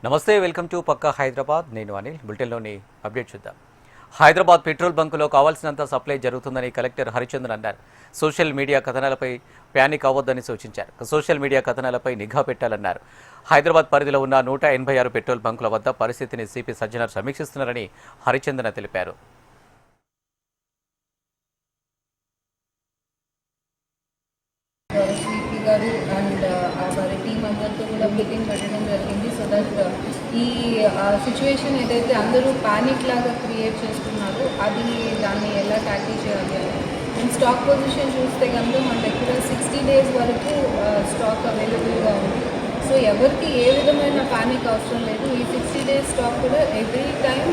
నమస్తే, welcome to పక్కా హైదరాబాద్. నేను Anil. బులెటిన్లోని update చూద్దాం. హైదరాబాద్ పెట్రోల్ బంకులో కావాల్సినంత సప్లై జరుగుతుందని కలెక్టర్ హరిచంద్రన్ అన్నారు. సోషల్ మీడియా కథనాలపై ప్యానిక్ అవ్వొద్దని సూచించారు. సోషల్ మీడియా కథనాలపై నిఘా పెట్టాలన్నారు. హైదరాబాద్ పరిధిలో ఉన్న 186 పెట్రోల్ బంకుల వద్ద పరిస్థితిని సిపి సజ్జనర్ సమీక్షిస్తున్నారని హరిచంద్రన్ తెలిపారు. గారు అండ్ వారి టీం అందరితో కూడా మీటింగ్ పెట్టడం జరిగింది. సో దట్ ఈ సిచ్యువేషన్ ఏదైతే అందరూ ప్యానిక్ లాగా క్రియేట్ చేస్తున్నారో దాన్ని ఎలా ట్యాకిల్ చేయాలి అని నేను స్టాక్ పొజిషన్ చూస్తే కనుక మన దగ్గర 60 days వరకు స్టాక్ అవైలబుల్గా ఉంది. సో ఎవరికి ఏ విధమైన ప్యానిక్ అవసరం లేదు. ఈ 60 days స్టాక్ కూడా ఎవ్రీ టైం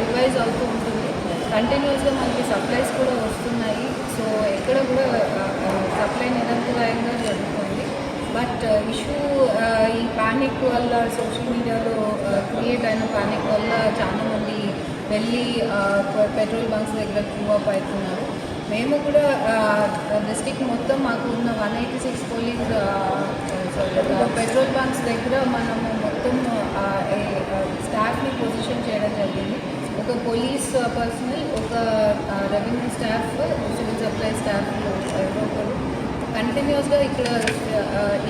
రివైజ్ అవుతూ ఉంటుంది. కంటిన్యూస్గా మనకి సప్లైస్ కూడా వస్తున్నాయి. సో ఎక్కడ కూడా సప్లై నిరంతరాయంగా జరుగుతుంది. బట్ ఇష్యూ ఈ ప్యానిక్ వల్ల సోషల్ మీడియాలో క్రియేట్ అయిన ప్యానిక్ వల్ల చాలామంది వెళ్ళి పెట్రోల్ బంక్స్ దగ్గర క్యూ అప్ అవుతున్నారు. మేము కూడా డిస్ట్రిక్ట్ మొత్తం మాకు ఉన్న 186 పోలింగ్ పెట్రోల్ బంక్స్ దగ్గర మనము మొత్తం స్టాఫ్ని పొజిషన్ చేయడం జరిగింది. ఒక పోలీస్ పర్సనల్, ఒక revenue staff, civil supply staff ఎవరో ఒకరు కంటిన్యూస్గా ఇక్కడ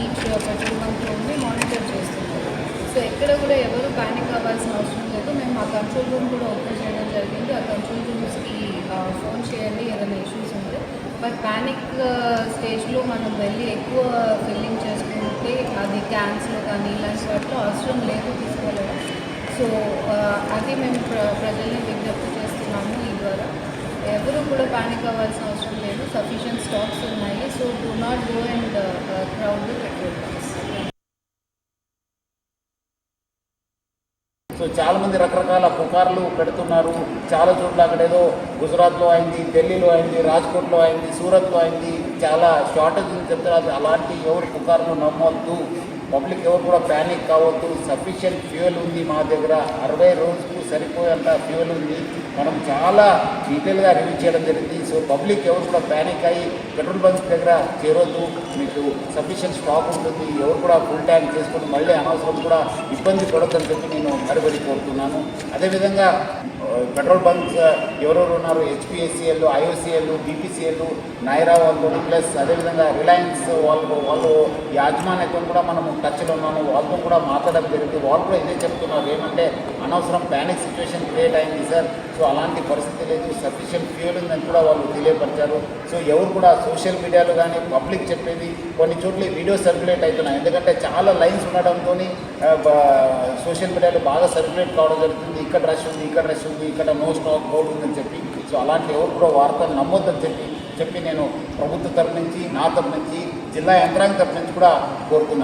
ఈచ్ పెట్రోల్ బంక్లో ఉండి మానిటర్ చేస్తున్నారు. సో ఎక్కడ కూడా ఎవరు ప్యానిక్ అవ్వాల్సిన అవసరం లేదు. మేము ఆ కంట్రోల్ రూమ్ కూడా ఓపెన్ చేయడం జరిగింది. ఆ కంట్రోల్ రూమ్స్కి ఫోన్ చేయండి ఏదైనా ఇష్యూస్ ఉంటే. బట్ ప్యానిక్ స్టేజ్లో మనం వెళ్ళి ఎక్కువ ఫిల్లింగ్ చేసుకుంటే అది క్యాన్స్లో కానీ ఇలాంటి వాటిలో అవసరం లేదు తీసుకోలేదు. సో అది మేము ప్రజల్ని విజ్ఞప్తి చేస్తున్నాము. ఈ ద్వారా ఎవరు కూడా ప్యానిక్ అవ్వాల్సిన అవసరం లేదు. సఫిషియెంట్ స్టాక్స్ ఉన్నాయి. So do not go and crowd the petrol bunks. So చాలామంది రకరకాల పుకార్లు పెడుతున్నారు. చాలా చోట్ల అక్కడ ఏదో గుజరాత్లో అయింది, ఢిల్లీలో అయింది, రాజ్కోట్లో అయింది, సూరత్లో అయింది, చాలా షార్టేజ్ అని చెప్తారు. అలాంటి ఎవరు పుకార్లు నమ్మొద్దు. పబ్లిక్ ఎవరు కూడా ప్యానిక్ కావద్దు. సఫిషియెంట్ ఫ్యూయల్ ఉంది మా దగ్గర. 60 రోజుకు సరిపోయేంత ఫ్యూయల్ ఉంది. మనం చాలా డీటెయిల్గా రివ్యూ చేయడం జరిగింది. సో పబ్లిక్ ఎవరు కూడా ప్యానిక్ అయ్యి పెట్రోల్ బంక్స్ దగ్గర చేరొద్దు. మీకు సఫిషియెంట్ స్టాక్ ఉంటుంది. ఎవరు కూడా ఫుల్ ట్యాంక్ చేసుకుని మళ్ళీ అనవసరం కూడా ఇబ్బంది పడొద్దని చెప్పి నేను మరీ కోరుతున్నాను. అదేవిధంగా పెట్రోల్ బంక్స్ ఎవరెవరు ఉన్నారు, హెచ్పిఎస్సిఎల్, ఐఓసిఎల్, బీపీసీఎల్, నైరా వాళ్ళు, ప్లస్ అదేవిధంగా రిలయన్స్ వాళ్ళు యాజమాన్యత్వం కూడా మనము టచ్లో ఉన్నాము. వాళ్ళతో కూడా మాట్లాడడం జరిగింది. వాళ్ళు కూడా ఇదే చెప్తున్నారు, ఏమంటే అనవసరం ప్యానిక్ సిచ్యువేషన్ క్రియేట్ అయింది సార్. సో అలాంటి పరిస్థితి లేదు, సఫిషియెంట్ ఫ్యూయల్ ఉందని కూడా వాళ్ళు తెలియపరిచారు. సో ఎవరు కూడా సోషల్ మీడియాలో కానీ పబ్లిక్ చెప్పేది కొన్ని చోట్ల వీడియో సర్క్యులేట్ అవుతున్నాయి. ఎందుకంటే చాలా లైన్స్ ఉండడంతో సోషల్ మీడియాలో బాగా సర్క్యులేట్ కావడం జరుగుతుంది. ఇక్కడ రష్ ఉంది, ఇక్కడ రష్ ఉంది, ఇక్కడ నో స్టాక్ బోర్డు ఉందని చెప్పి. సో అలాంటి ఎవరు కూడా వార్తలు నమ్మొద్దని చెప్పి నేను ప్రభుత్వ తరఫు నుంచి, నా తరఫు నుంచి, జిల్లా యంత్రాంగం తరఫు నుంచి కూడా కోరుతున్నాను.